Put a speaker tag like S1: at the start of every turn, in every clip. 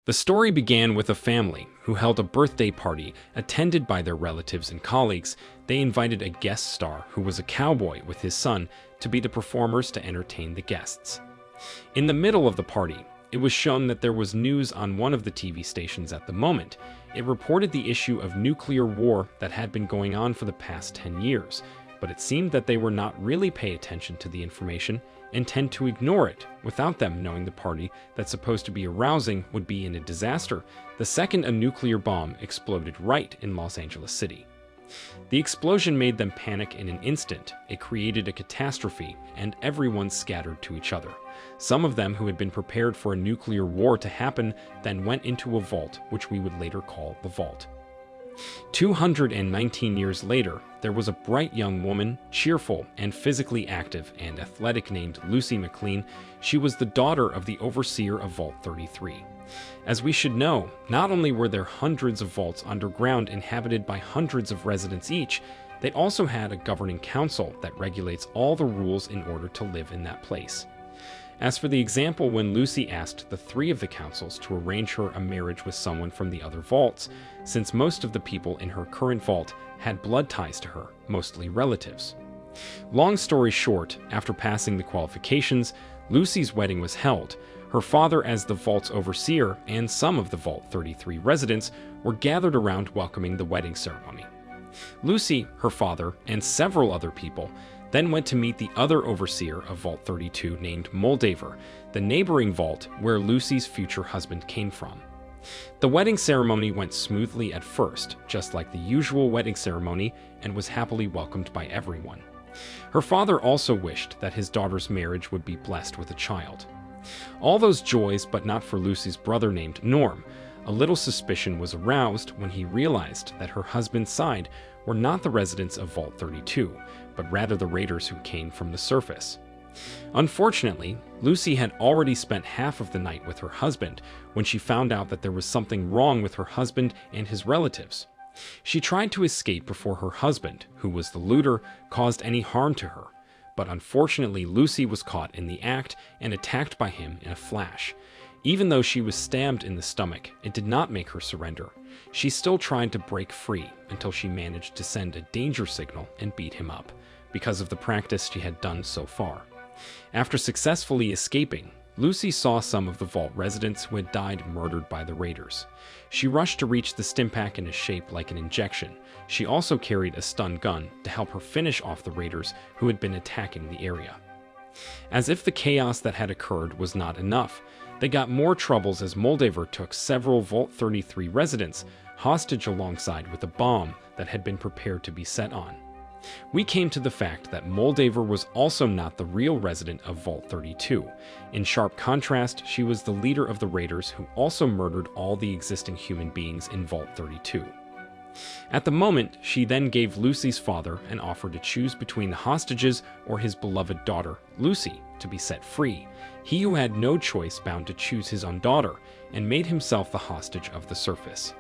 S1: The story began with a family who held a birthday party attended by their relatives and colleagues. They invited a guest star who was a cowboy with his son to be the performers to entertain the guests. In the middle of the party, it was shown that there was news on one of the TV stations at the moment. It reported the issue of nuclear war that had been going on for the past 10 years, but it seemed that they were not really paying attention to the information and tend to ignore it without them knowing the party that's supposed to be arousing would be in a disaster the second a nuclear bomb exploded right in Los Angeles City. The explosion made them panic in an instant. It created a catastrophe, and everyone scattered to each other. Some of them who had been prepared for a nuclear war to happen then went into a vault, which we would later call the Vault. 219 years later, there was a bright young woman, cheerful and physically active and athletic, named Lucy McLean. She was the daughter of the overseer of Vault 33. As we should know, not only were there hundreds of vaults underground inhabited by hundreds of residents each, they also had a governing council that regulates all the rules in order to live in that place. As for the example when Lucy asked the three of the councils to arrange her a marriage with someone from the other vaults, since most of the people in her current vault had blood ties to her, mostly relatives. Long story short, after passing the qualifications, Lucy's wedding was held. Her father, as the vault's overseer, and some of the Vault 33 residents were gathered around welcoming the wedding ceremony. Lucy, her father, and several other people then went to meet the other overseer of Vault 32 named Moldaver, the neighboring vault where Lucy's future husband came from. The wedding ceremony went smoothly at first, just like the usual wedding ceremony, and was happily welcomed by everyone. Her father also wished that his daughter's marriage would be blessed with a child. All those joys, but not for Lucy's brother named Norm. A little suspicion was aroused when he realized that her husband's side were not the residents of Vault 32, but rather the raiders who came from the surface. Unfortunately, Lucy had already spent half of the night with her husband when she found out that there was something wrong with her husband and his relatives. She tried to escape before her husband, who was the looter, caused any harm to her. But unfortunately, Lucy was caught in the act and attacked by him in a flash. Even though she was stabbed in the stomach, it did not make her surrender. She still tried to break free until she managed to send a danger signal and beat him up, because of the practice she had done so far. After successfully escaping, Lucy saw some of the vault residents who had died murdered by the raiders. She rushed to reach the stimpak in a shape like an injection. She also carried a stun gun to help her finish off the raiders who had been attacking the area. As if the chaos that had occurred was not enough, they got more troubles as Moldaver took several Vault 33 residents hostage alongside with a bomb that had been prepared to be set on. We came to the fact that Moldaver was also not the real resident of Vault 32. In sharp contrast, she was the leader of the raiders who also murdered all the existing human beings in Vault 32. At the moment, she then gave Lucy's father an offer to choose between the hostages or his beloved daughter, Lucy, to be set free. He who had no choice bound to choose his own daughter and made himself the hostage of the surface.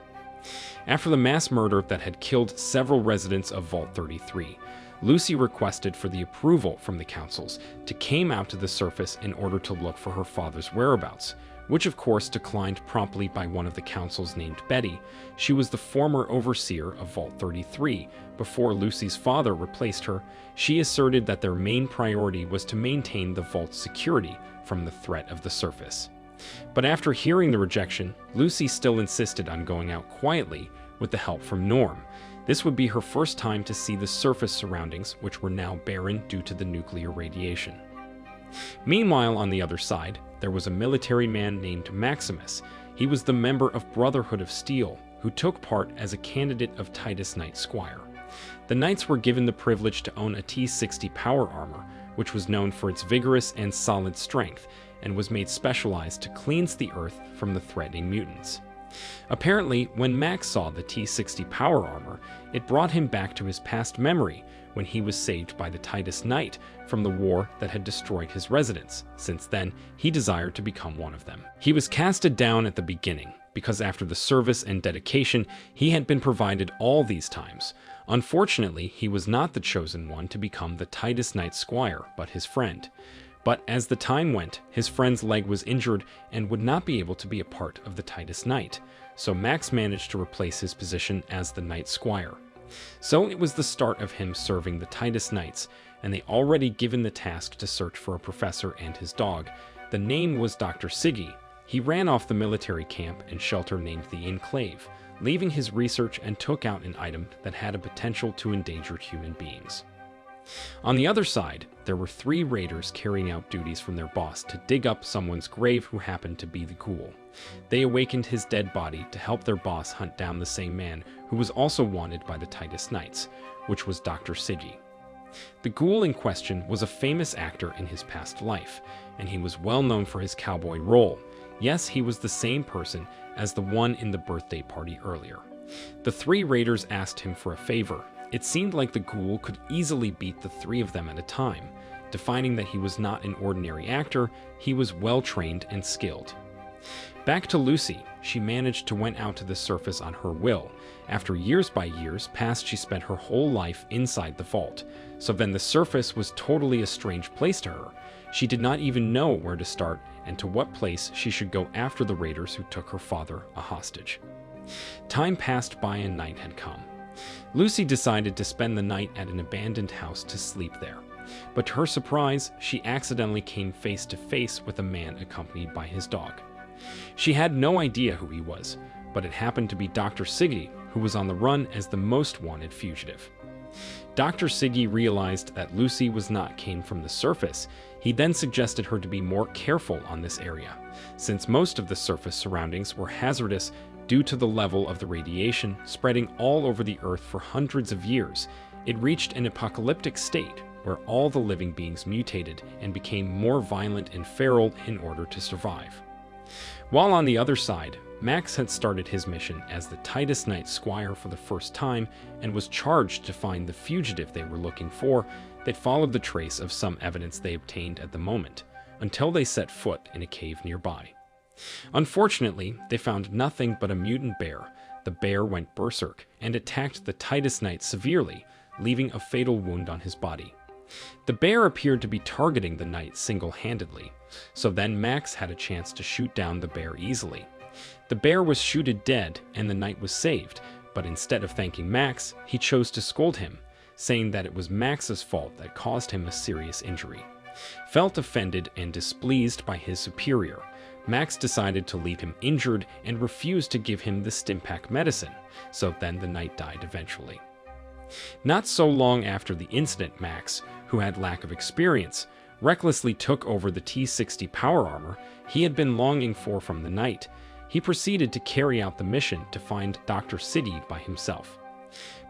S1: After the mass murder that had killed several residents of Vault 33, Lucy requested for the approval from the councils to come out to the surface in order to look for her father's whereabouts, which of course declined promptly by one of the councils named Betty. She was the former overseer of Vault 33. Before Lucy's father replaced her, she asserted that their main priority was to maintain the vault's security from the threat of the surface. But after hearing the rejection, Lucy still insisted on going out quietly with the help from Norm. This would be her first time to see the surface surroundings, which were now barren due to the nuclear radiation. Meanwhile, on the other side, there was a military man named Maximus. He was the member of Brotherhood of Steel, who took part as a candidate of Titus Knight Squire. The Knights were given the privilege to own a T-60 power armor, which was known for its vigorous and solid strength, and was made specialized to cleanse the Earth from the threatening mutants. Apparently, when Max saw the T-60 power armor, it brought him back to his past memory when he was saved by the Titus Knight from the war that had destroyed his residence. Since then, he desired to become one of them. He was casted down at the beginning, because after the service and dedication he had been provided all these times. Unfortunately, he was not the chosen one to become the Titus Knight Squire, but his friend. But as the time went, his friend's leg was injured and would not be able to be a part of the Titus Knight, so Max managed to replace his position as the Night Squire. So it was the start of him serving the Titus Knights, and they already given the task to search for a professor and his dog. The name was Dr. Siggy. He ran off the military camp and shelter named the Enclave, leaving his research, and took out an item that had a potential to endanger human beings. On the other side, there were 3 raiders carrying out duties from their boss to dig up someone's grave who happened to be the ghoul. They awakened his dead body to help their boss hunt down the same man who was also wanted by the Titus Knights, which was Dr. Siggy. The ghoul in question was a famous actor in his past life, and he was well known for his cowboy role. Yes, he was the same person as the one in the birthday party earlier. The 3 raiders asked him for a favor. It seemed like the ghoul could easily beat the 3 of them at a time. Defining that he was not an ordinary actor, he was well-trained and skilled. Back to Lucy, she managed to went out to the surface on her will. After years by years passed, she spent her whole life inside the vault. So then the surface was totally a strange place to her. She did not even know where to start and to what place she should go after the raiders who took her father a hostage. Time passed by and night had come. Lucy decided to spend the night at an abandoned house to sleep there. But to her surprise, she accidentally came face to face with a man accompanied by his dog. She had no idea who he was, but it happened to be Dr. Siggy, who was on the run as the most wanted fugitive. Dr. Siggy realized that Lucy came from the surface. He then suggested her to be more careful on this area, since most of the surface surroundings were hazardous due to the level of the radiation spreading all over the Earth for hundreds of years. It reached an apocalyptic state where all the living beings mutated and became more violent and feral in order to survive. While on the other side, Max had started his mission as the Titus Knight Squire for the first time and was charged to find the fugitive they were looking for. They followed the trace of some evidence they obtained at the moment, until they set foot in a cave nearby. Unfortunately, they found nothing but a mutant bear. The bear went berserk and attacked the Titus Knight severely, leaving a fatal wound on his body. The bear appeared to be targeting the knight single-handedly, so then Max had a chance to shoot down the bear easily. The bear was shooted dead and the knight was saved, but instead of thanking Max, he chose to scold him, saying that it was Max's fault that caused him a serious injury. Felt offended and displeased by his superior, Max decided to leave him injured and refused to give him the Stimpack medicine, so then the knight died eventually. Not so long after the incident, Max, who had lack of experience, recklessly took over the T-60 power armor he had been longing for from the knight. He proceeded to carry out the mission to find Dr. Siggy by himself.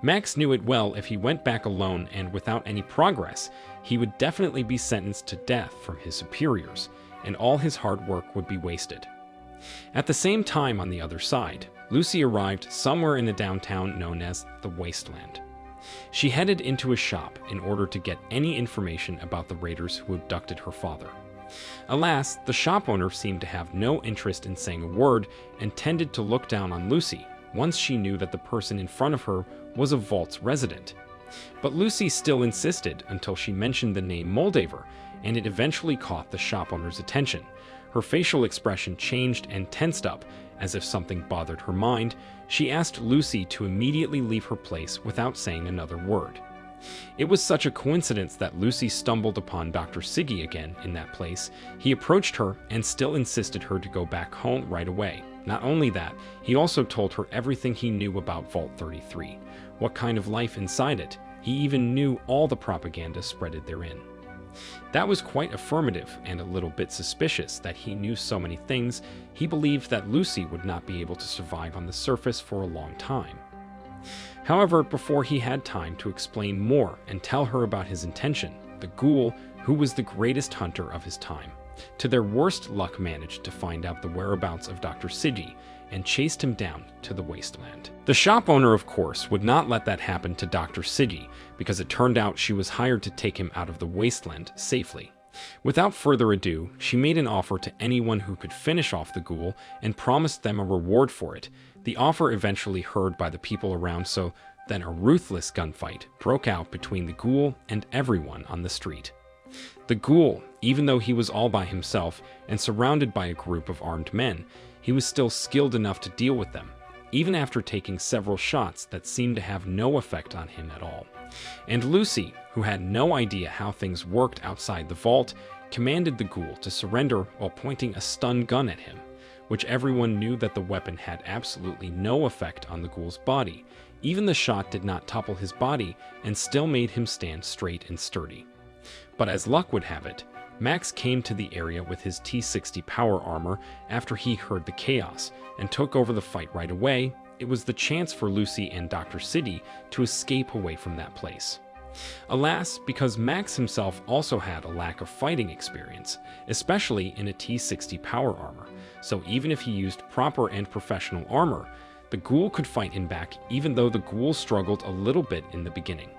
S1: Max knew it well. If he went back alone and without any progress, he would definitely be sentenced to death from his superiors, and all his hard work would be wasted. At the same time, on the other side, Lucy arrived somewhere in the downtown known as the Wasteland. She headed into a shop in order to get any information about the raiders who abducted her father. Alas, the shop owner seemed to have no interest in saying a word and tended to look down on Lucy once she knew that the person in front of her was a Vault's resident. But Lucy still insisted until she mentioned the name Moldaver, and it eventually caught the shop owner's attention. Her facial expression changed and tensed up, as if something bothered her mind. She asked Lucy to immediately leave her place without saying another word. It was such a coincidence that Lucy stumbled upon Dr. Siggy again in that place. He approached her and still insisted her to go back home right away. Not only that, he also told her everything he knew about Vault 33, what kind of life inside it. He even knew all the propaganda spreaded therein. That was quite affirmative and a little bit suspicious that he knew so many things. He believed that Lucy would not be able to survive on the surface for a long time. However, before he had time to explain more and tell her about his intention, the ghoul, who was the greatest hunter of his time, to their worst luck managed to find out the whereabouts of Dr. Siggy and chased him down to the wasteland. The shop owner, of course, would not let that happen to Dr. Siggy, because it turned out she was hired to take him out of the wasteland safely. Without further ado, she made an offer to anyone who could finish off the ghoul and promised them a reward for it. The offer eventually heard by the people around, so then a ruthless gunfight broke out between the ghoul and everyone on the street. The ghoul, even though he was all by himself and surrounded by a group of armed men, he was still skilled enough to deal with them, even after taking several shots that seemed to have no effect on him at all. And Lucy, who had no idea how things worked outside the vault, commanded the ghoul to surrender while pointing a stun gun at him, which everyone knew that the weapon had absolutely no effect on the ghoul's body. Even the shot did not topple his body and still made him stand straight and sturdy. But as luck would have it, Max came to the area with his T-60 power armor after he heard the chaos and took over the fight right away. It was the chance for Lucy and Dr. City to escape away from that place. Alas, because Max himself also had a lack of fighting experience, especially in a T-60 power armor, so even if he used proper and professional armor, the ghoul could fight him back even though the ghoul struggled a little bit in the beginning.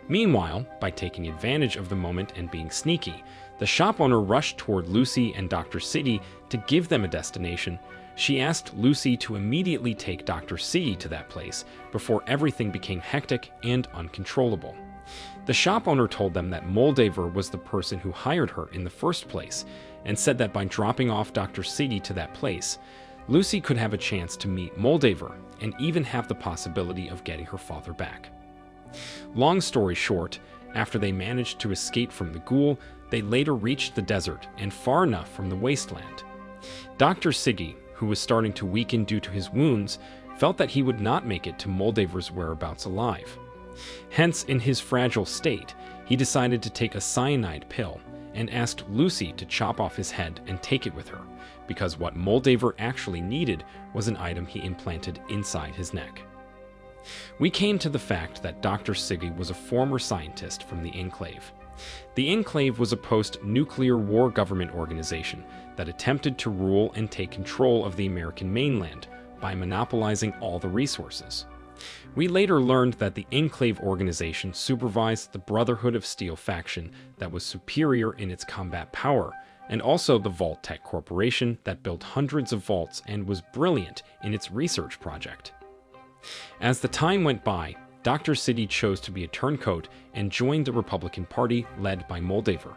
S1: Meanwhile, by taking advantage of the moment and being sneaky, the shop owner rushed toward Lucy and Dr. City to give them a destination. She asked Lucy to immediately take Dr. City to that place before everything became hectic and uncontrollable. The shop owner told them that Moldaver was the person who hired her in the first place, and said that by dropping off Dr. City to that place, Lucy could have a chance to meet Moldaver and even have the possibility of getting her father back. Long story short, after they managed to escape from the ghoul, they later reached the desert and far enough from the wasteland. Dr. Siggy, who was starting to weaken due to his wounds, felt that he would not make it to Moldaver's whereabouts alive. Hence, in his fragile state, he decided to take a cyanide pill and asked Lucy to chop off his head and take it with her, because what Moldaver actually needed was an item he implanted inside his neck. We came to the fact that Dr. Siggy was a former scientist from the Enclave. The Enclave was a post-nuclear war government organization that attempted to rule and take control of the American mainland by monopolizing all the resources. We later learned that the Enclave organization supervised the Brotherhood of Steel faction that was superior in its combat power, and also the Vault Tech Corporation that built hundreds of vaults and was brilliant in its research project. As the time went by, Dr. City chose to be a turncoat and joined the Republican Party led by Moldaver.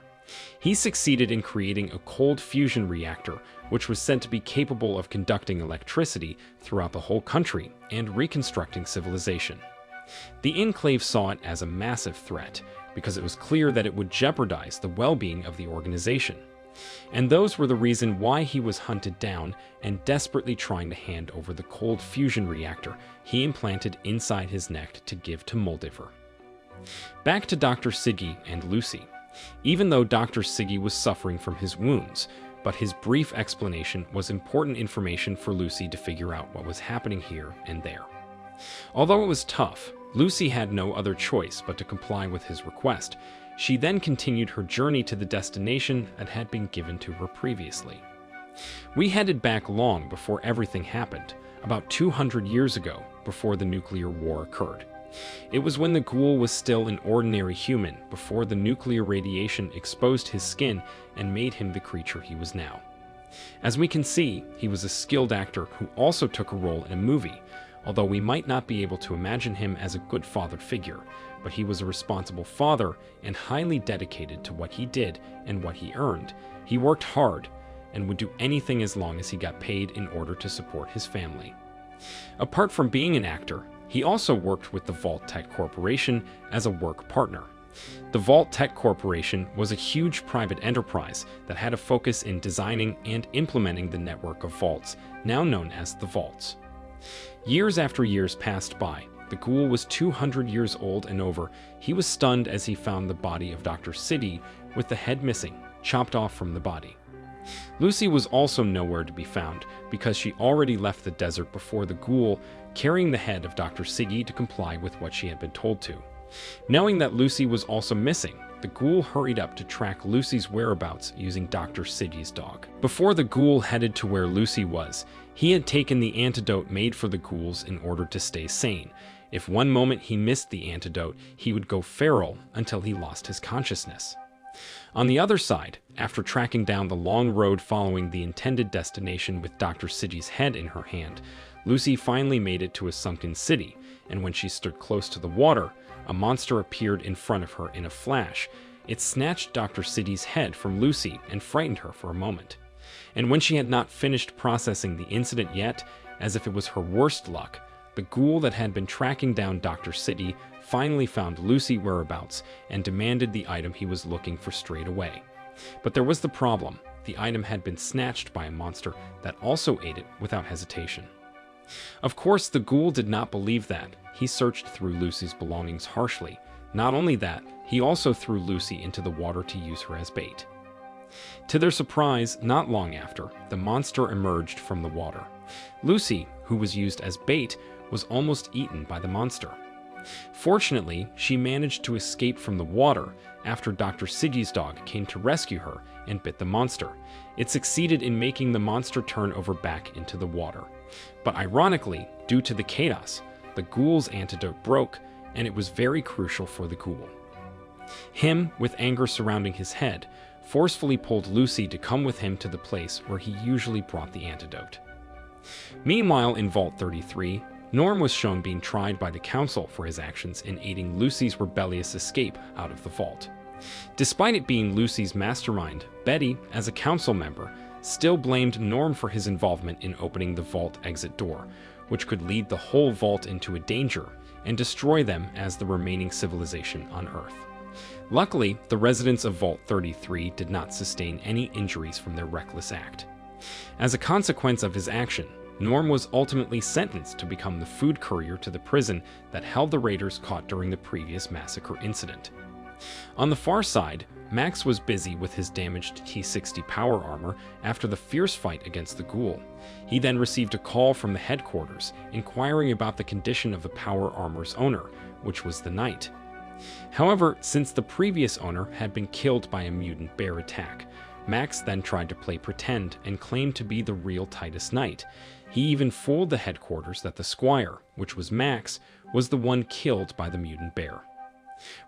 S1: He succeeded in creating a cold fusion reactor, which was said to be capable of conducting electricity throughout the whole country and reconstructing civilization. The Enclave saw it as a massive threat because it was clear that it would jeopardize the well-being of the organization. And those were the reason why he was hunted down and desperately trying to hand over the cold fusion reactor he implanted inside his neck to give to Moldaver. Back to Dr. Siggy and Lucy. Even though Dr. Siggy was suffering from his wounds, but his brief explanation was important information for Lucy to figure out what was happening here and there. Although it was tough, Lucy had no other choice but to comply with his request. She then continued her journey to the destination that had been given to her previously. We headed back long before everything happened, about 200 years ago, before the nuclear war occurred. It was when the ghoul was still an ordinary human before the nuclear radiation exposed his skin and made him the creature he was now. As we can see, he was a skilled actor who also took a role in a movie, although we might not be able to imagine him as a good father figure, but he was a responsible father and highly dedicated to what he did and what he earned. He worked hard and would do anything as long as he got paid in order to support his family. Apart from being an actor, he also worked with the Vault Tech Corporation as a work partner. The Vault Tech Corporation was a huge private enterprise that had a focus in designing and implementing the network of vaults, now known as the Vaults. Years after years passed by, the ghoul was 200 years old and over. He was stunned as he found the body of Dr. City with the head missing, chopped off from the body. Lucy was also nowhere to be found because she already left the desert before the ghoul, carrying the head of Dr. Siggy to comply with what she had been told to. Knowing that Lucy was also missing, the ghoul hurried up to track Lucy's whereabouts using Dr. Siggy's dog. Before the ghoul headed to where Lucy was, he had taken the antidote made for the ghouls in order to stay sane. If one moment he missed the antidote, he would go feral until he lost his consciousness. On the other side, after tracking down the long road following the intended destination with Dr. Siggy's head in her hand, Lucy finally made it to a sunken city, and when she stood close to the water, a monster appeared in front of her in a flash. it snatched Dr. Siddy's head from Lucy and frightened her for a moment. And when she had not finished processing the incident yet, as if it was her worst luck, the ghoul that had been tracking down Dr. Siddy finally found Lucy's whereabouts and demanded the item he was looking for straight away. But there was the problem. The item had been snatched by a monster that also ate it without hesitation. Of course, the ghoul did not believe that. He searched through Lucy's belongings harshly. Not only that, he also threw Lucy into the water to use her as bait. To their surprise, not long after, the monster emerged from the water. Lucy, who was used as bait, was almost eaten by the monster. Fortunately, she managed to escape from the water after Dr. Siddy's dog came to rescue her and bit the monster. It succeeded in making the monster turn over back into the water. But ironically, due to the chaos, the ghoul's antidote broke, and it was very crucial for the ghoul. Him, with anger surrounding his head, forcefully pulled Lucy to come with him to the place where he usually brought the antidote. Meanwhile, in Vault 33, Norm was shown being tried by the council for his actions in aiding Lucy's rebellious escape out of the vault. Despite it being Lucy's mastermind, Betty, as a council member, still blamed Norm for his involvement in opening the vault exit door, which could lead the whole vault into a danger and destroy them as the remaining civilization on Earth. Luckily, the residents of Vault 33 did not sustain any injuries from their reckless act. As a consequence of his action, Norm was ultimately sentenced to become the food courier to the prison that held the raiders caught during the previous massacre incident. On the far side, Max was busy with his damaged T-60 power armor after the fierce fight against the ghoul. He then received a call from the headquarters inquiring about the condition of the power armor's owner, which was the Knight. However, since the previous owner had been killed by a mutant bear attack, Max then tried to play pretend and claimed to be the real Titus Knight. He even fooled the headquarters that the Squire, which was Max, was the one killed by the mutant bear.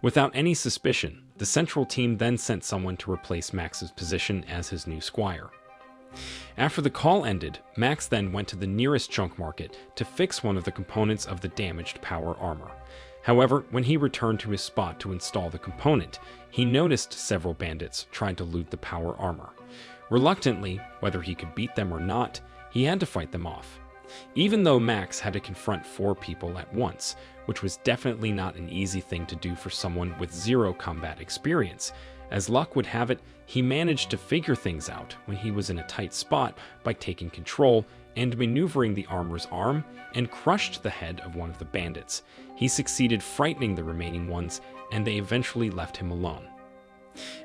S1: Without any suspicion, the central team then sent someone to replace Max's position as his new Squire. After the call ended, Max then went to the nearest junk market to fix one of the components of the damaged power armor. However, when he returned to his spot to install the component, he noticed several bandits tried to loot the power armor. Reluctantly, whether he could beat them or not, he had to fight them off. Even though Max had to confront 4 people at once, which was definitely not an easy thing to do for someone with zero combat experience, as luck would have it, he managed to figure things out when he was in a tight spot by taking control and maneuvering the armor's arm and crushed the head of one of the bandits. He succeeded frightening the remaining ones, and they eventually left him alone.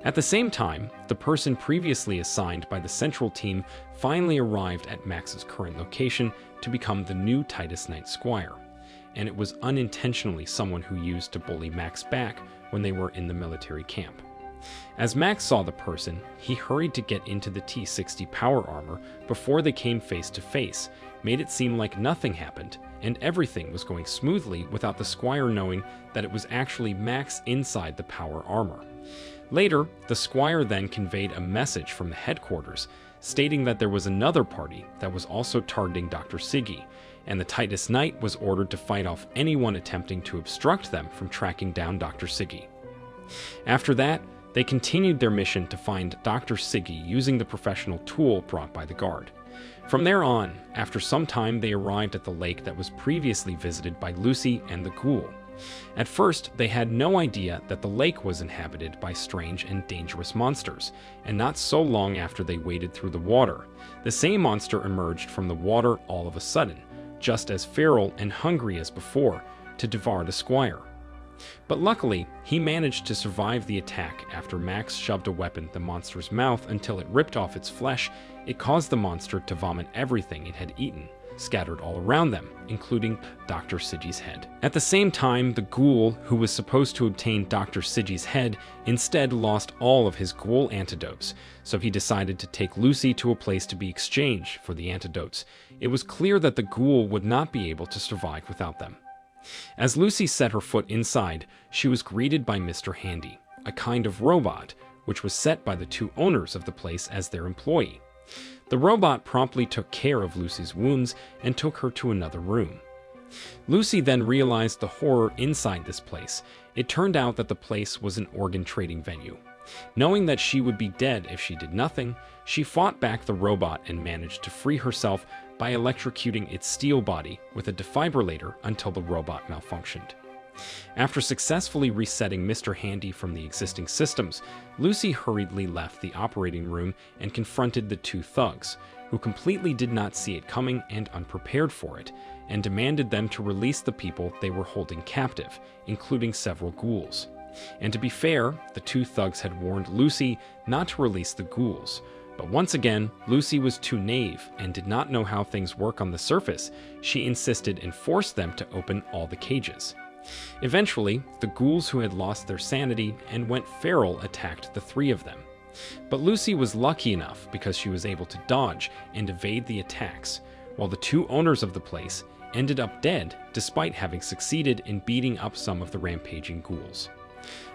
S1: At the same time, the person previously assigned by the central team finally arrived at Max's current location to become the new Titus Knight Squire, and it was unintentionally someone who used to bully Max back when they were in the military camp. As Max saw the person, he hurried to get into the T-60 power armor before they came face to face, made it seem like nothing happened, and everything was going smoothly without the Squire knowing that it was actually Max inside the power armor. Later, the Squire then conveyed a message from the headquarters stating that there was another party that was also targeting Dr. Siggy, and the Titus Knight was ordered to fight off anyone attempting to obstruct them from tracking down Dr. Siggy. After that, they continued their mission to find Dr. Siggy using the professional tool brought by the guard. From there on, after some time, they arrived at the lake that was previously visited by Lucy and the ghoul. At first, they had no idea that the lake was inhabited by strange and dangerous monsters, and not so long after they waded through the water, the same monster emerged from the water all of a sudden, just as feral and hungry as before, to devour the Squire. But luckily, he managed to survive the attack after Max shoved a weapon in the monster's mouth until it ripped off its flesh. It caused the monster to vomit everything it had eaten, scattered all around them, including Dr. Siggy's head. At the same time, the ghoul, who was supposed to obtain Dr. Siggy's head, instead lost all of his ghoul antidotes, so he decided to take Lucy to a place to be exchanged for the antidotes. It was clear that the ghoul would not be able to survive without them. As Lucy set her foot inside, she was greeted by Mr. Handy, a kind of robot, which was set by the 2 owners of the place as their employee. The robot promptly took care of Lucy's wounds and took her to another room. Lucy then realized the horror inside this place. It turned out that the place was an organ trading venue, Knowing that she would be dead if she did nothing, she fought back the robot and managed to free herself by electrocuting its steel body with a defibrillator until the robot malfunctioned. After successfully resetting Mr. Handy from the existing systems, Lucy hurriedly left the operating room and confronted the two thugs, who completely did not see it coming and unprepared for it, and demanded them to release the people they were holding captive, including several ghouls. And to be fair, the two thugs had warned Lucy not to release the ghouls. But once again, Lucy was too naive and did not know how things work on the surface. She insisted and forced them to open all the cages. Eventually, the ghouls who had lost their sanity and went feral attacked the three of them. But Lucy was lucky enough because she was able to dodge and evade the attacks, while the two owners of the place ended up dead despite having succeeded in beating up some of the rampaging ghouls.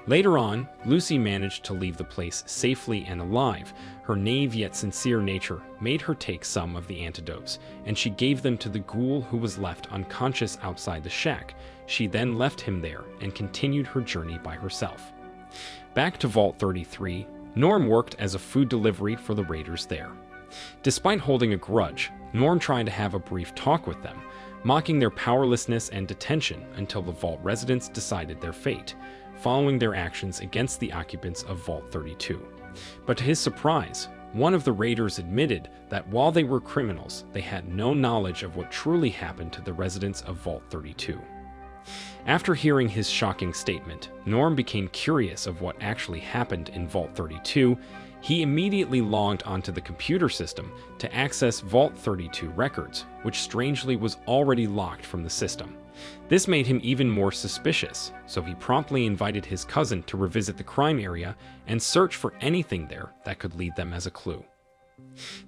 S1: Later on, Lucy managed to leave the place safely and alive. Her naive yet sincere nature made her take some of the antidotes, and she gave them to the ghoul who was left unconscious outside the shack. She then left him there and continued her journey by herself. Back to Vault 33, Norm worked as a food delivery for the raiders there. Despite holding a grudge, Norm tried to have a brief talk with them, mocking their powerlessness and detention until the Vault residents decided their fate, following their actions against the occupants of Vault 32. But to his surprise, one of the raiders admitted that while they were criminals, they had no knowledge of what truly happened to the residents of Vault 32. After hearing his shocking statement, Norm became curious of what actually happened in Vault 32. He immediately logged onto the computer system to access Vault 32 records, which strangely was already locked from the system. This made him even more suspicious, so he promptly invited his cousin to revisit the crime area and search for anything there that could lead them as a clue.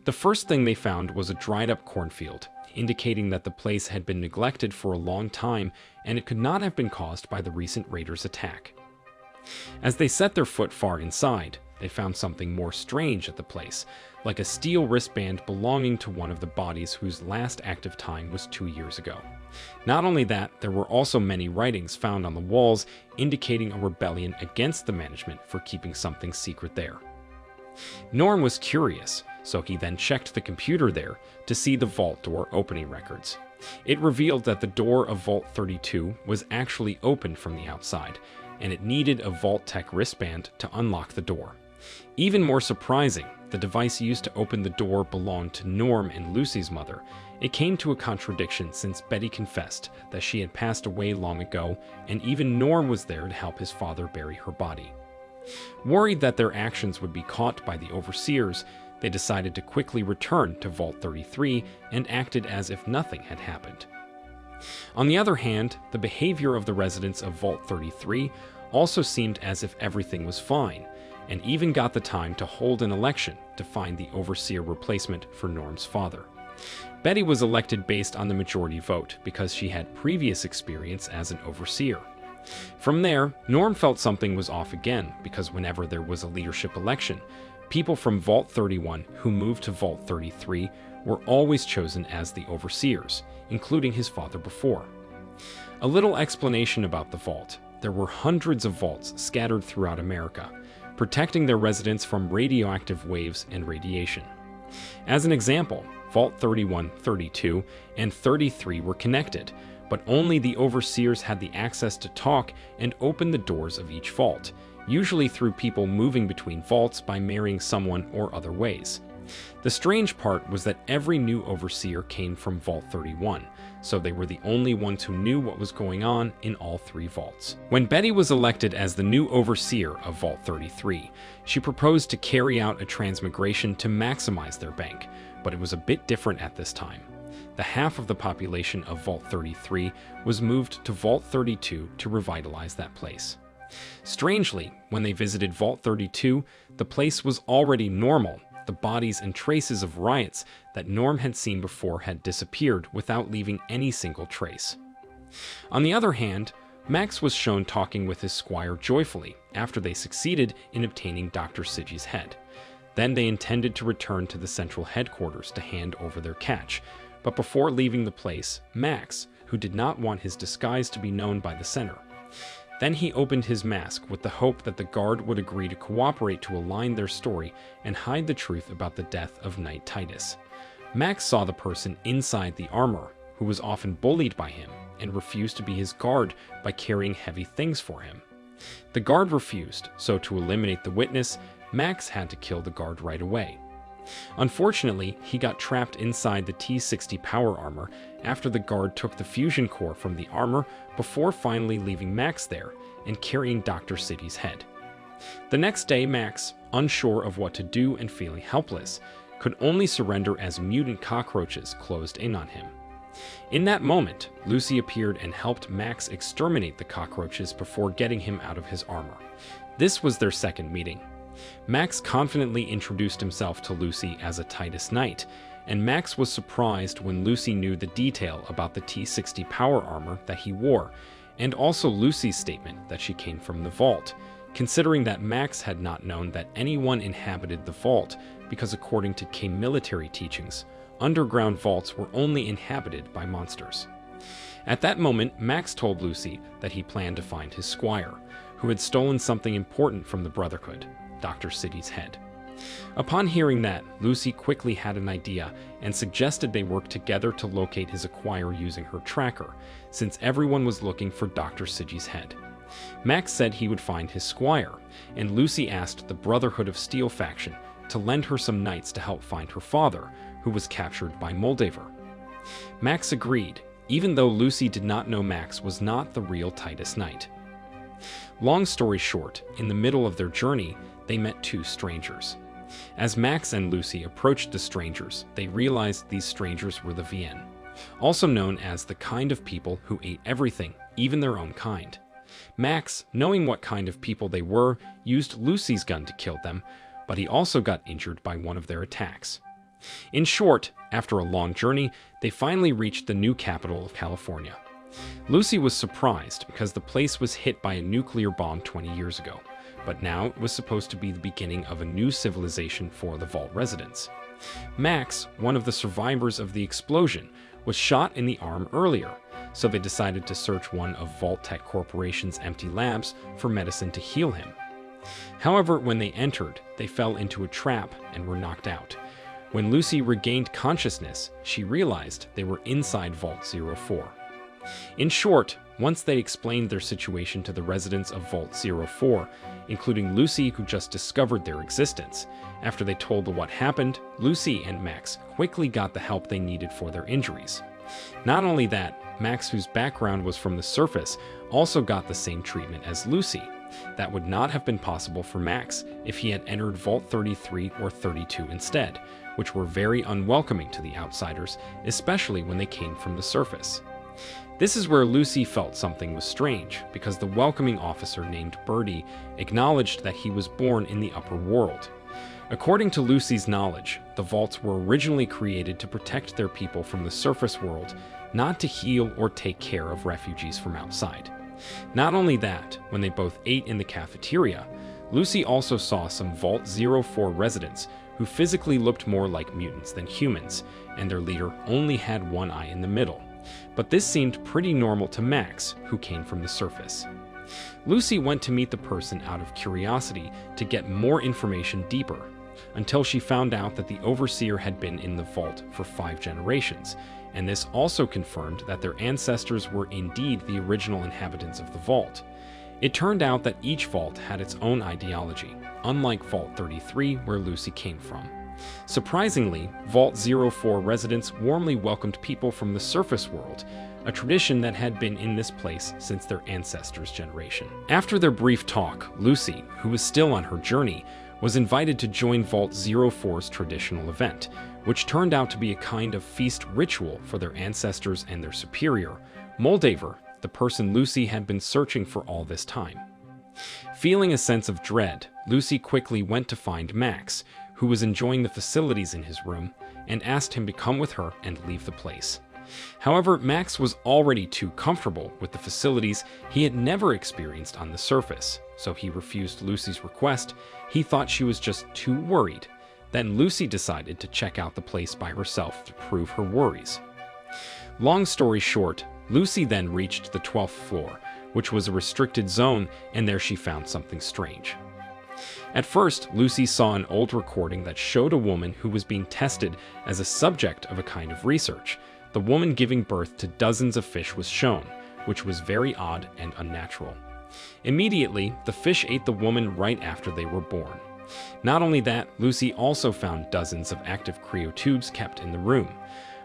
S1: The first thing they found was a dried-up cornfield, indicating that the place had been neglected for a long time and it could not have been caused by the recent raiders' attack. As they set their foot far inside, they found something more strange at the place, like a steel wristband belonging to one of the bodies whose last active time was 2 years ago. Not only that, there were also many writings found on the walls indicating a rebellion against the management for keeping something secret there. Norm was curious, so he then checked the computer there to see the vault door opening records. It revealed that the door of Vault 32 was actually open from the outside, and it needed a Vault-Tec wristband to unlock the door. Even more surprising, the device used to open the door belonged to Norm and Lucy's mother. It came to a contradiction since Betty confessed that she had passed away long ago, and even Norm was there to help his father bury her body. Worried that their actions would be caught by the overseers, they decided to quickly return to Vault 33 and acted as if nothing had happened. On the other hand, the behavior of the residents of Vault 33 also seemed as if everything was fine, and even got the time to hold an election to find the overseer replacement for Norm's father. Betty was elected based on the majority vote because she had previous experience as an overseer. From there, Norm felt something was off again because whenever there was a leadership election, people from Vault 31 who moved to Vault 33 were always chosen as the overseers, including his father before. A little explanation about the vault. There were hundreds of vaults scattered throughout America, protecting their residents from radioactive waves and radiation. As an example, Vault 31, 32, and 33 were connected, but only the overseers had the access to talk and open the doors of each vault, usually through people moving between vaults by marrying someone or other ways. The strange part was that every new overseer came from Vault 31, so they were the only ones who knew what was going on in all three vaults. When Betty was elected as the new overseer of Vault 33, she proposed to carry out a transmigration to maximize their bank, but it was a bit different at this time. The half of the population of Vault 33 was moved to Vault 32 to revitalize that place. Strangely, when they visited Vault 32, the place was already normal. The bodies and traces of riots that Norm had seen before had disappeared without leaving any single trace. On the other hand, Max was shown talking with his squire joyfully after they succeeded in obtaining Dr. Siggy's head. Then they intended to return to the central headquarters to hand over their catch, but before leaving the place, Max, who did not want his disguise to be known by the center, Then he opened his mask with the hope that the guard would agree to cooperate to align their story and hide the truth about the death of Knight Titus. Max saw the person inside the armor, who was often bullied by him, and refused to be his guard by carrying heavy things for him. The guard refused, so to eliminate the witness, Max had to kill the guard right away. Unfortunately, he got trapped inside the T-60 power armor after the guard took the fusion core from the armor before finally leaving Max there and carrying Dr. City's head. The next day, Max, unsure of what to do and feeling helpless, could only surrender as mutant cockroaches closed in on him. In that moment, Lucy appeared and helped Max exterminate the cockroaches before getting him out of his armor. This was their second meeting. Max confidently introduced himself to Lucy as a Titus Knight, and Max was surprised when Lucy knew the detail about the T-60 power armor that he wore, and also Lucy's statement that she came from the vault, considering that Max had not known that anyone inhabited the vault because according to K military teachings, underground vaults were only inhabited by monsters. At that moment, Max told Lucy that he planned to find his squire, who had stolen something important from the Brotherhood, Dr. City's head. Upon hearing that, Lucy quickly had an idea and suggested they work together to locate his acquire using her tracker, since everyone was looking for Dr. City's head. Max said he would find his squire, and Lucy asked the Brotherhood of Steel faction to lend her some knights to help find her father, who was captured by Moldaver. Max agreed, even though Lucy did not know Max was not the real Titus Knight. Long story short, in the middle of their journey, they met two strangers. As Max and Lucy approached the strangers, they realized these strangers were the Vien, also known as the kind of people who ate everything, even their own kind. Max, knowing what kind of people they were, used Lucy's gun to kill them, but he also got injured by one of their attacks. In short, after a long journey, they finally reached the new capital of California. Lucy was surprised because the place was hit by a nuclear bomb 20 years ago, but now it was supposed to be the beginning of a new civilization for the Vault residents. Max, one of the survivors of the explosion, was shot in the arm earlier, so they decided to search one of Vault Tech Corporation's empty labs for medicine to heal him. However, when they entered, they fell into a trap and were knocked out. When Lucy regained consciousness, she realized they were inside Vault 04. In short, once they explained their situation to the residents of Vault 04, including Lucy, who just discovered their existence, after they told them what happened, Lucy and Max quickly got the help they needed for their injuries. Not only that, Max, whose background was from the surface, also got the same treatment as Lucy. That would not have been possible for Max if he had entered Vault 33 or 32 instead, which were very unwelcoming to the outsiders, especially when they came from the surface. This is where Lucy felt something was strange, because the welcoming officer named Birdie acknowledged that he was born in the upper world. According to Lucy's knowledge, the vaults were originally created to protect their people from the surface world, not to heal or take care of refugees from outside. Not only that, when they both ate in the cafeteria, Lucy also saw some Vault 04 residents who physically looked more like mutants than humans, and their leader only had one eye in the middle. But this seemed pretty normal to Max, who came from the surface. Lucy went to meet the person out of curiosity to get more information deeper, until she found out that the Overseer had been in the vault for 5 generations, and this also confirmed that their ancestors were indeed the original inhabitants of the vault. It turned out that each vault had its own ideology, unlike Vault 33, where Lucy came from. Surprisingly, Vault 04 residents warmly welcomed people from the surface world, a tradition that had been in this place since their ancestors' generation. After their brief talk, Lucy, who was still on her journey, was invited to join Vault 04's traditional event, which turned out to be a kind of feast ritual for their ancestors and their superior, Moldaver, the person Lucy had been searching for all this time. Feeling a sense of dread, Lucy quickly went to find Max, who was enjoying the facilities in his room, and asked him to come with her and leave the place. However, Max was already too comfortable with the facilities he had never experienced on the surface, so he refused Lucy's request. He thought she was just too worried. Then Lucy decided to check out the place by herself to prove her worries. Long story short, Lucy then reached the 12th floor, which was a restricted zone, and there she found something strange. At first, Lucy saw an old recording that showed a woman who was being tested as a subject of a kind of research. The woman giving birth to dozens of fish was shown, which was very odd and unnatural. Immediately, the fish ate the woman right after they were born. Not only that, Lucy also found dozens of active cryotubes kept in the room.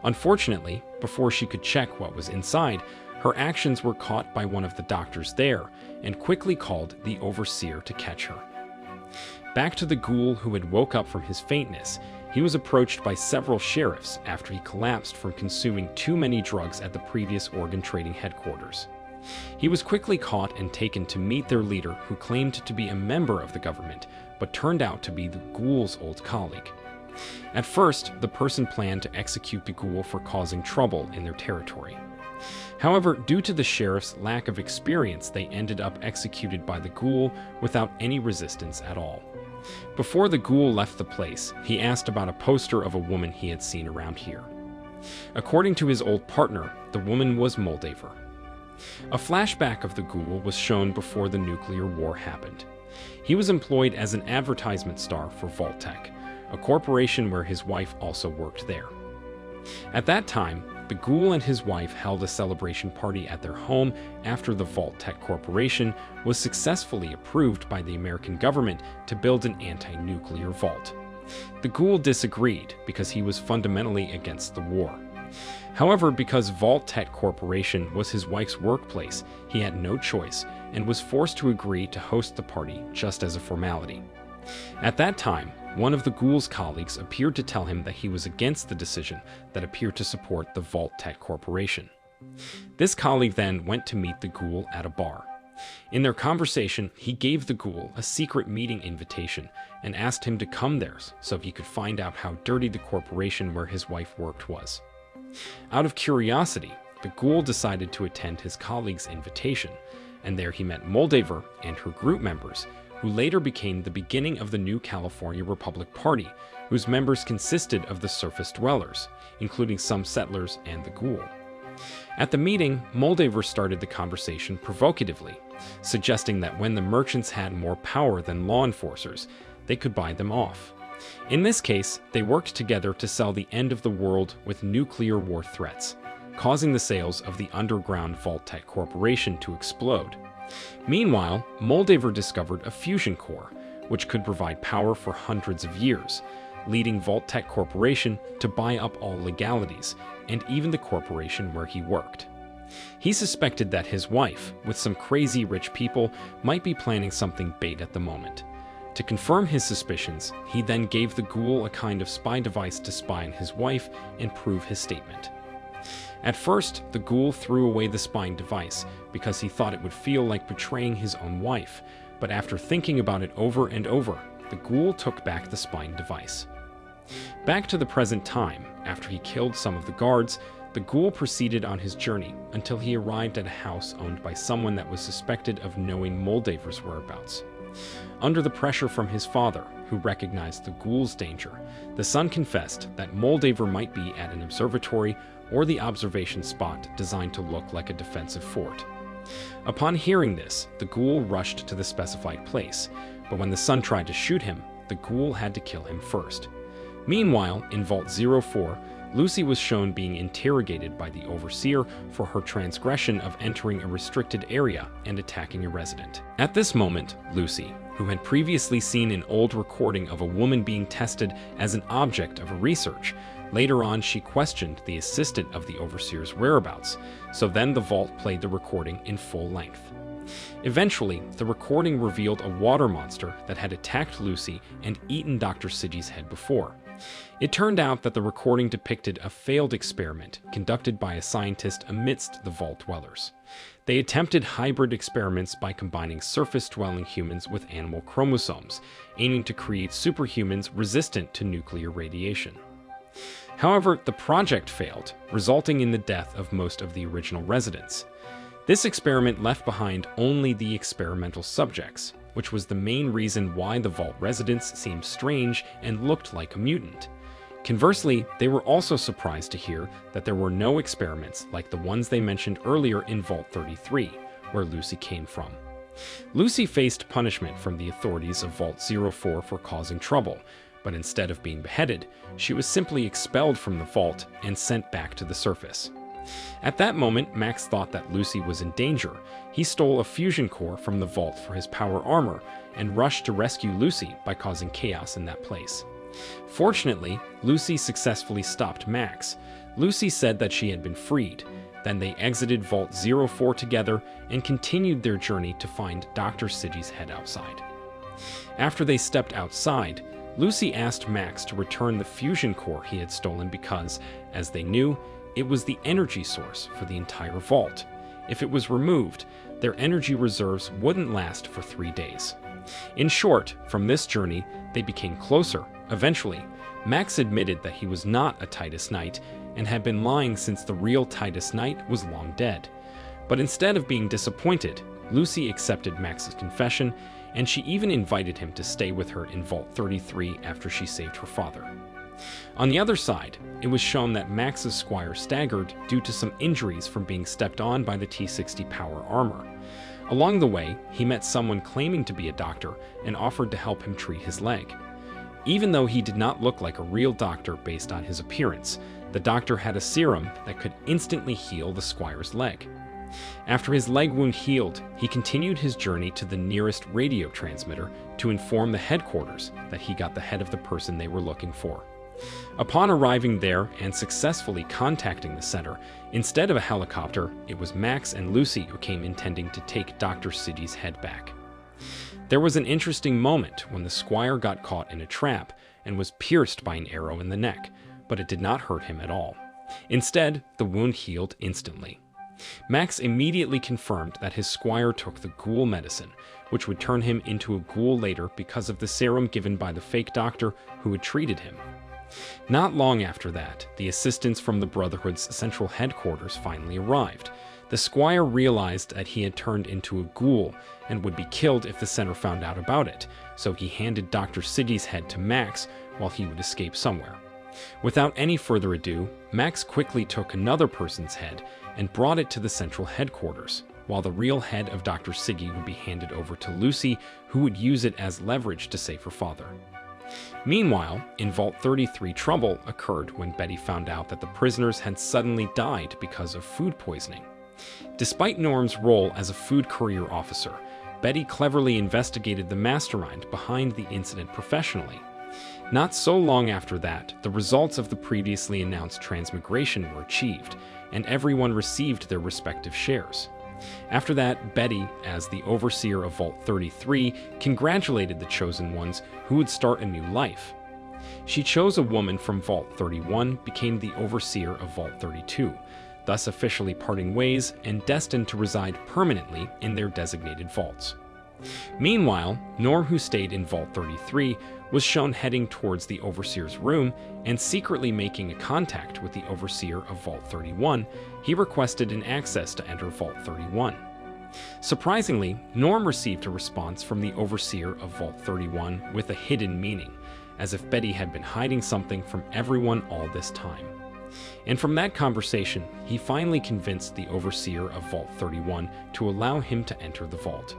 S1: Unfortunately, before she could check what was inside, her actions were caught by one of the doctors there and quickly called the overseer to catch her. Back to the ghoul who had woke up from his faintness, he was approached by several sheriffs after he collapsed from consuming too many drugs at the previous organ trading headquarters. He was quickly caught and taken to meet their leader, who claimed to be a member of the government, but turned out to be the ghoul's old colleague. At first, the person planned to execute the ghoul for causing trouble in their territory. However, due to the sheriff's lack of experience, they ended up executed by the ghoul without any resistance at all. Before the ghoul left the place, he asked about a poster of a woman he had seen around here. According to his old partner, the woman was Moldaver. A flashback of the ghoul was shown before the nuclear war happened. He was employed as an advertisement star for Vault-Tec, a corporation where his wife also worked there. At that time, the ghoul and his wife held a celebration party at their home after the Vault-Tec Corporation was successfully approved by the American government to build an anti-nuclear vault. The ghoul disagreed because he was fundamentally against the war. However, because Vault-Tec Corporation was his wife's workplace, he had no choice and was forced to agree to host the party just as a formality. At that time, one of the ghoul's colleagues appeared to tell him that he was against the decision that appeared to support the Vault-Tec Corporation. This colleague then went to meet the ghoul at a bar. In their conversation, he gave the ghoul a secret meeting invitation and asked him to come there so he could find out how dirty the corporation where his wife worked was. Out of curiosity, the ghoul decided to attend his colleague's invitation, and there he met Moldaver and her group members, who later became the beginning of the new California Republic Party, whose members consisted of the surface dwellers, including some settlers and the ghoul. At the meeting, Moldaver started the conversation provocatively, suggesting that when the merchants had more power than law enforcers, they could buy them off. In this case, they worked together to sell the end of the world with nuclear war threats, causing the sales of the underground Vault-Tec Corporation to explode. Meanwhile, Moldaver discovered a fusion core, which could provide power for hundreds of years, leading Vault-Tec Corporation to buy up all legalities, and even the corporation where he worked. He suspected that his wife, with some crazy rich people, might be planning something bait at the moment. To confirm his suspicions, he then gave the ghoul a kind of spy device to spy on his wife and prove his statement. At first, the ghoul threw away the spying device because he thought it would feel like betraying his own wife, but after thinking about it over and over, the ghoul took back the spying device. Back to the present time, after he killed some of the guards, the ghoul proceeded on his journey until he arrived at a house owned by someone that was suspected of knowing Moldaver's whereabouts. Under the pressure from his father, who recognized the ghoul's danger, the son confessed that Moldaver might be at an observatory or the observation spot designed to look like a defensive fort. Upon hearing this, the ghoul rushed to the specified place, but when the son tried to shoot him, the ghoul had to kill him first. Meanwhile, in Vault 04, Lucy was shown being interrogated by the overseer for her transgression of entering a restricted area and attacking a resident. At this moment, Lucy, who had previously seen an old recording of a woman being tested as an object of a research, later on she questioned the assistant of the overseer's whereabouts, so then the vault played the recording in full length. Eventually, the recording revealed a water monster that had attacked Lucy and eaten Dr. Siji's head before. It turned out that the recording depicted a failed experiment conducted by a scientist amidst the vault dwellers. They attempted hybrid experiments by combining surface-dwelling humans with animal chromosomes, aiming to create superhumans resistant to nuclear radiation. However, the project failed, resulting in the death of most of the original residents. This experiment left behind only the experimental subjects, which was the main reason why the vault residents seemed strange and looked like a mutant. Conversely, they were also surprised to hear that there were no experiments like the ones they mentioned earlier in Vault 33, where Lucy came from. Lucy faced punishment from the authorities of Vault 04 for causing trouble, but instead of being beheaded, she was simply expelled from the vault and sent back to the surface. At that moment, Max thought that Lucy was in danger. He stole a fusion core from the vault for his power armor and rushed to rescue Lucy by causing chaos in that place. Fortunately, Lucy successfully stopped Max. Lucy said that she had been freed. Then they exited Vault 04 together and continued their journey to find Dr. Siggy's head outside. After they stepped outside, Lucy asked Max to return the fusion core he had stolen because, as they knew, it was the energy source for the entire vault. If it was removed, their energy reserves wouldn't last for 3 days. In short, from this journey, they became closer. Eventually, Max admitted that he was not a Titus Knight and had been lying since the real Titus Knight was long dead. But instead of being disappointed, Lucy accepted Max's confession, and she even invited him to stay with her in Vault 33 after she saved her father. On the other side, it was shown that Max's squire staggered due to some injuries from being stepped on by the T-60 power armor. Along the way, he met someone claiming to be a doctor and offered to help him treat his leg. Even though he did not look like a real doctor based on his appearance, the doctor had a serum that could instantly heal the squire's leg. After his leg wound healed, he continued his journey to the nearest radio transmitter to inform the headquarters that he got the head of the person they were looking for. Upon arriving there and successfully contacting the center, instead of a helicopter, it was Max and Lucy who came intending to take Dr. Siggy's head back. There was an interesting moment when the squire got caught in a trap and was pierced by an arrow in the neck, but it did not hurt him at all. Instead, the wound healed instantly. Max immediately confirmed that his squire took the ghoul medicine, which would turn him into a ghoul later because of the serum given by the fake doctor who had treated him. Not long after that, the assistants from the Brotherhood's central headquarters finally arrived. The squire realized that he had turned into a ghoul and would be killed if the center found out about it, so he handed Dr. Siggy's head to Max while he would escape somewhere. Without any further ado, Max quickly took another person's head and brought it to the central headquarters, while the real head of Dr. Siggy would be handed over to Lucy, who would use it as leverage to save her father. Meanwhile, in Vault 33, trouble occurred when Betty found out that the prisoners had suddenly died because of food poisoning. Despite Norm's role as a food courier officer, Betty cleverly investigated the mastermind behind the incident professionally. Not so long after that, the results of the previously announced transmigration were achieved, and everyone received their respective shares. After that, Betty, as the overseer of Vault 33, congratulated the chosen ones who would start a new life. She chose a woman from Vault 31, became the overseer of Vault 32, thus officially parting ways and destined to reside permanently in their designated vaults. Meanwhile, Norm, who stayed in Vault 33, was shown heading towards the Overseer's room, and secretly making a contact with the Overseer of Vault 31, he requested an access to enter Vault 31. Surprisingly, Norm received a response from the Overseer of Vault 31 with a hidden meaning, as if Betty had been hiding something from everyone all this time. And from that conversation, he finally convinced the Overseer of Vault 31 to allow him to enter the vault.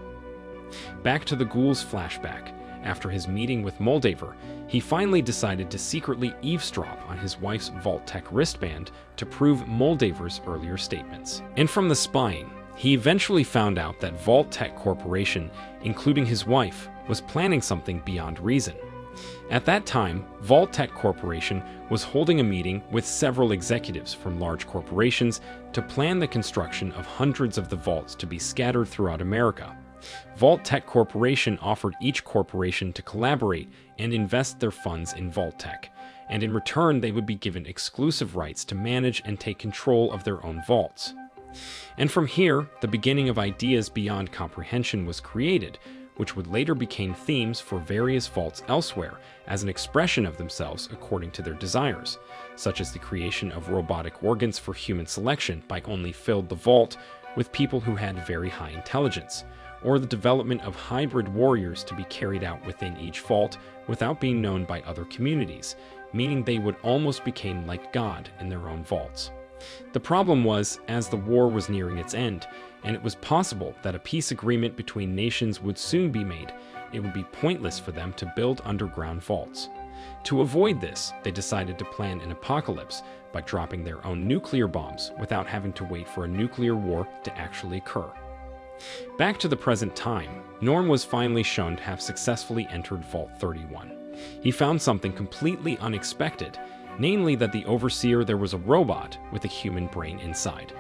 S1: Back to the Ghoul's flashback. After his meeting with Moldaver, he finally decided to secretly eavesdrop on his wife's Vault-Tec wristband to prove Moldaver's earlier statements. And from the spying, he eventually found out that Vault-Tec Corporation, including his wife, was planning something beyond reason. At that time, Vault-Tec Corporation was holding a meeting with several executives from large corporations to plan the construction of hundreds of the vaults to be scattered throughout America. Vault-Tec Corporation offered each corporation to collaborate and invest their funds in Vault-Tec, and in return they would be given exclusive rights to manage and take control of their own vaults. And from here, the beginning of ideas beyond comprehension was created, which would later become themes for various vaults elsewhere as an expression of themselves according to their desires, such as the creation of robotic organs for human selection by only filled the vault with people who had very high intelligence, or the development of hybrid warriors to be carried out within each vault without being known by other communities, meaning they would almost become like God in their own vaults. The problem was, as the war was nearing its end, and it was possible that a peace agreement between nations would soon be made, it would be pointless for them to build underground vaults. To avoid this, they decided to plan an apocalypse by dropping their own nuclear bombs without having to wait for a nuclear war to actually occur. Back to the present time, Norm was finally shown to have successfully entered Vault 31. He found something completely unexpected, namely that the Overseer there was a robot with a human brain inside.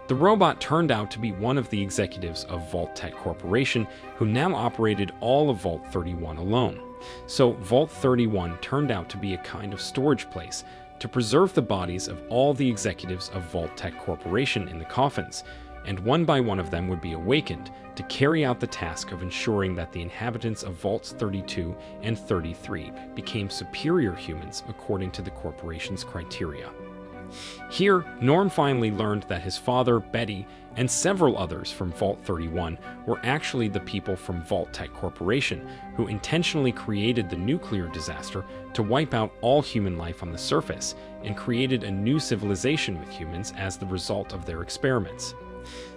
S1: The robot turned out to be one of the executives of Vault Tech Corporation, who now operated all of Vault 31 alone. So Vault 31 turned out to be a kind of storage place to preserve the bodies of all the executives of Vault Tech Corporation in the coffins, and one by one of them would be awakened to carry out the task of ensuring that the inhabitants of Vaults 32 and 33 became superior humans according to the corporation's criteria. Here, Norm finally learned that his father, Betty, and several others from Vault 31 were actually the people from Vault Tech Corporation who intentionally created the nuclear disaster to wipe out all human life on the surface and created a new civilization with humans as the result of their experiments.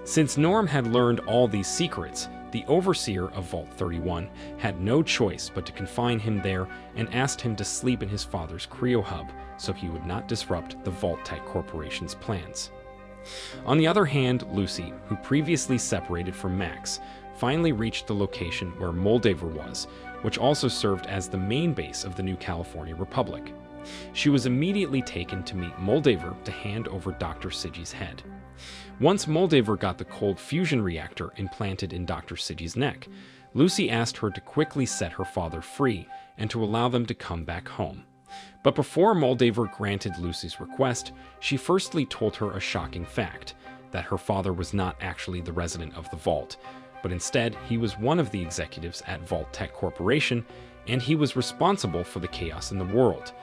S1: Since Norm had learned all these secrets, the Overseer of Vault 31 had no choice but to confine him there and asked him to sleep in his father's cryo hub so he would not disrupt the Vault Tech Corporation's plans. On the other hand, Lucy, who previously separated from Max, finally reached the location where Moldaver was, which also served as the main base of the new California Republic. She was immediately taken to meet Moldaver to hand over Dr. Siggy's head. Once Moldaver got the cold fusion reactor implanted in Dr. Siggy's neck, Lucy asked her to quickly set her father free and to allow them to come back home. But before Moldaver granted Lucy's request, she firstly told her a shocking fact, that her father was not actually the resident of the vault, but instead he was one of the executives at Vault Tech Corporation, and he was responsible for the chaos in the world.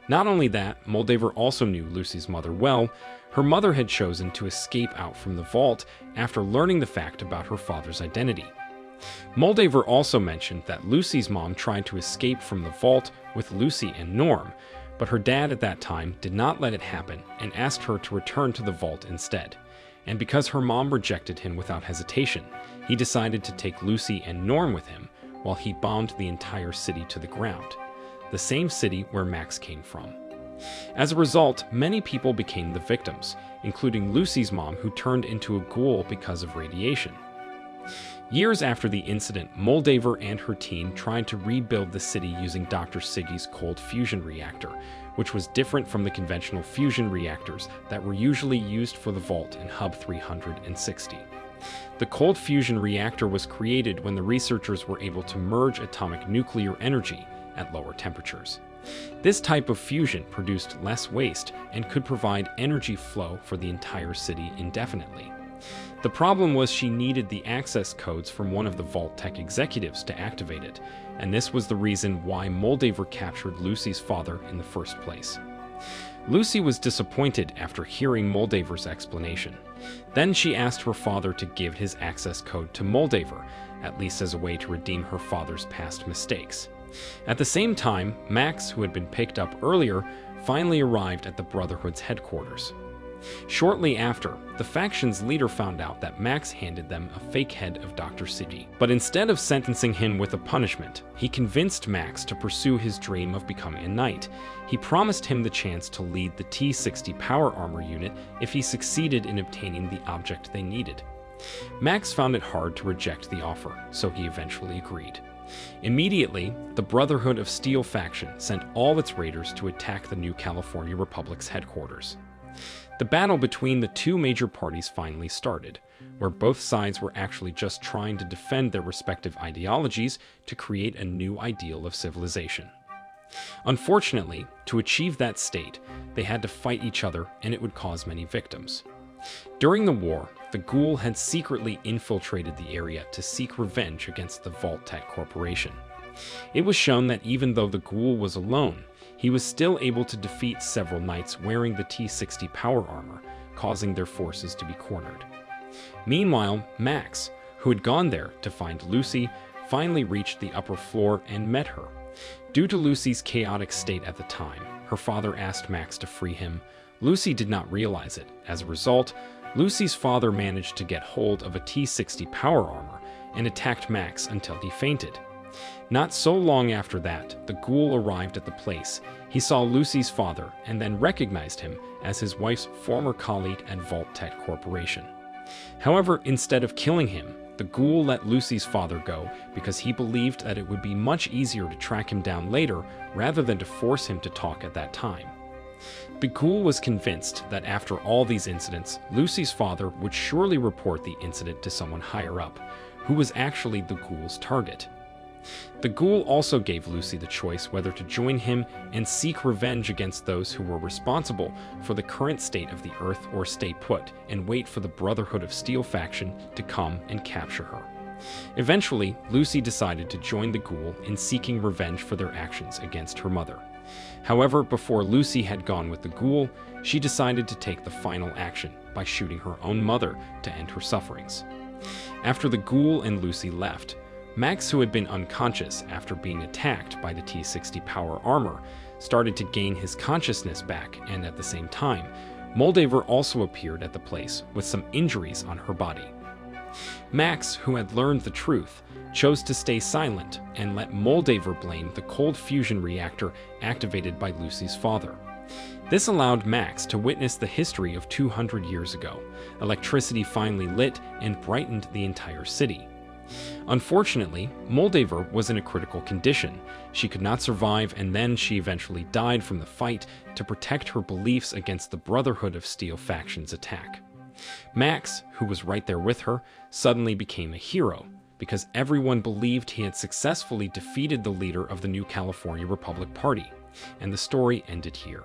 S1: Not only that, Moldaver also knew Lucy's mother well. Her mother had chosen to escape out from the vault after learning the fact about her father's identity. Moldaver also mentioned that Lucy's mom tried to escape from the vault with Lucy and Norm, but her dad at that time did not let it happen and asked her to return to the vault instead. And because her mom rejected him without hesitation, he decided to take Lucy and Norm with him while he bombed the entire city to the ground, the same city where Max came from. As a result, many people became the victims, including Lucy's mom, who turned into a ghoul because of radiation. Years after the incident, Moldaver and her team tried to rebuild the city using Dr. Siggy's cold fusion reactor, which was different from the conventional fusion reactors that were usually used for the Vault in Hub 360. The cold fusion reactor was created when the researchers were able to merge atomic nuclear energy at lower temperatures. This type of fusion produced less waste and could provide energy flow for the entire city indefinitely. The problem was she needed the access codes from one of the Vault Tech executives to activate it, and this was the reason why Moldaver captured Lucy's father in the first place. Lucy was disappointed after hearing Moldaver's explanation. Then she asked her father to give his access code to Moldaver, at least as a way to redeem her father's past mistakes. At the same time, Max, who had been picked up earlier, finally arrived at the Brotherhood's headquarters. Shortly after, the faction's leader found out that Max handed them a fake head of Dr. Siggy. But instead of sentencing him with a punishment, he convinced Max to pursue his dream of becoming a knight. He promised him the chance to lead the T-60 power armor unit if he succeeded in obtaining the object they needed. Max found it hard to reject the offer, so he eventually agreed. Immediately, the Brotherhood of Steel faction sent all its raiders to attack the new California Republic's headquarters. The battle between the two major parties finally started, where both sides were actually just trying to defend their respective ideologies to create a new ideal of civilization. Unfortunately, to achieve that state, they had to fight each other, and it would cause many victims. During the war, the Ghoul had secretly infiltrated the area to seek revenge against the Vault Tech Corporation. It was shown that even though the Ghoul was alone, he was still able to defeat several knights wearing the T-60 power armor, causing their forces to be cornered. Meanwhile, Max, who had gone there to find Lucy, finally reached the upper floor and met her. Due to Lucy's chaotic state at the time, her father asked Max to free him, Lucy did not realize it. As a result, Lucy's father managed to get hold of a T-60 power armor and attacked Max until he fainted. Not so long after that, the ghoul arrived at the place. He saw Lucy's father and then recognized him as his wife's former colleague at Vault Tech Corporation. However, instead of killing him, the ghoul let Lucy's father go because he believed that it would be much easier to track him down later rather than to force him to talk at that time. The ghoul was convinced that after all these incidents, Lucy's father would surely report the incident to someone higher up, who was actually the ghoul's target. The ghoul also gave Lucy the choice whether to join him and seek revenge against those who were responsible for the current state of the Earth, or stay put and wait for the Brotherhood of Steel faction to come and capture her. Eventually, Lucy decided to join the ghoul in seeking revenge for their actions against her mother. However, before Lucy had gone with the ghoul, she decided to take the final action by shooting her own mother to end her sufferings. After the ghoul and Lucy left, Max, who had been unconscious after being attacked by the T-60 power armor, started to gain his consciousness back, and at the same time, Moldaver also appeared at the place with some injuries on her body. Max, who had learned the truth, chose to stay silent and let Moldaver blame the cold fusion reactor activated by Lucy's father. This allowed Max to witness the history of 200 years ago. Electricity finally lit and brightened the entire city. Unfortunately, Moldaver was in a critical condition. She could not survive, and then she eventually died from the fight to protect her beliefs against the Brotherhood of Steel faction's attack. Max, who was right there with her, suddenly became a hero, because everyone believed he had successfully defeated the leader of the New California Republic Party, and the story ended here.